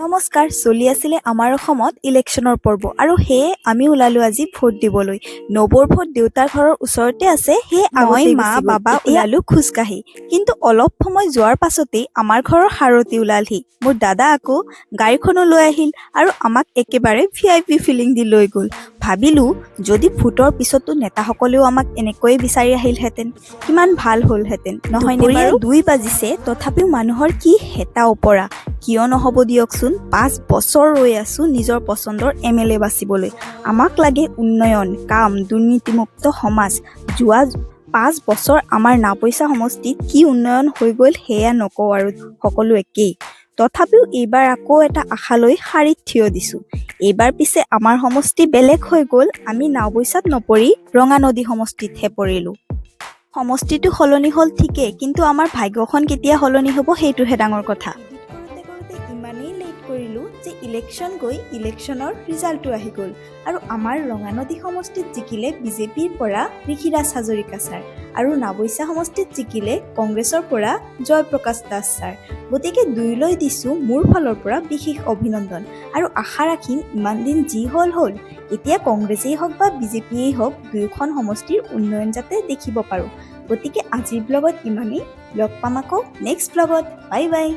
নমস্কাৰ, চলি আছিলে আমাৰ অসমত ইলেকশ্যনৰ পৰ্ব আৰু সেয়ে আমি ওলালো আজি ভোট দিবলৈ। নবৌৰ ভোট দেউতাৰ ঘৰৰ ওচৰতে আছে, সেয়ে মই মা বাবা ওলালো খোজকাঢ়ি। কিন্তু অলপ সময় যোৱাৰ পাছতেই আমাৰ ঘৰৰ সাৰথি ওলালহি। মোৰ দাদা আকৌ গাড়ীখনো লৈ আহিল আৰু আমাক একেবাৰে VIP ফিলিং দি লৈ গ'ল। ভাবিলো যদি ভোটৰ পিছতো নেতাসকলেও আমাক এনেকৈয়ে বিচাৰি আহিলহেঁতেন কিমান ভাল হ'লহেঁতেন, নহয়নে বাৰু? 2 বাজিছে, তথাপিও মানুহৰ কি হেতা ওপৰা। কিয় নহ'ব দিয়কচোন, 5 বছৰ ৰৈ আছো নিজৰ পচন্দৰ MLA বাচিবলৈ। আমাক লাগে উন্নয়ন, কাম, দুৰ্নীতিমুক্ত সমাজ। যোৱা 5 বছৰ আমাৰ নাওবৈচা সমষ্টিত কি উন্নয়ন হৈ গ'ল সেয়া নকওঁ আৰু সকলো একেই। তথাপিও এইবাৰ আকৌ এটা আশা লৈ শাৰীত থিয় দিছো। এইবাৰ পিছে আমাৰ সমষ্টি বেলেগ হৈ গ'ল, আমি নাওবৈচাত নপৰি ৰঙানদী সমষ্টিতহে পৰিলো। সমষ্টিটো সলনি হ'ল ঠিকেই, কিন্তু আমাৰ ভাগ্যখন কেতিয়া সলনি হ'ব সেইটোহে ডাঙৰ কথা। ইমানেই লেট কৰিলো যে ইলেকশ্যন গৈ ইলেকশ্যনৰ ৰিজাল্টটো আহি গ'ল আৰু আমাৰ ৰঙানদী সমষ্টিত জিকিলে বিজেপিৰ পৰা ঋষিৰাজ হাজৰিকা ছাৰ আৰু নাওবৈচা সমষ্টিত জিকিলে কংগ্ৰেছৰ পৰা জয়প্ৰকাশ দাস ছাৰ। গতিকে দুয়োলৈ দিছো মোৰ ফালৰ পৰা বিশেষ অভিনন্দন আৰু আশা ৰাখিম ইমান দিন যি হ'ল এতিয়া কংগ্ৰেছেই হওক বা বিজেপিয়েই হওক দুয়োখন সমষ্টিৰ উন্নয়ন যাতে দেখিব পাৰোঁ। গতিকে আজিৰ ব্লগত ইমানেই, লগ পাম আকৌ নেক্সট ব্লগত। Bye bye.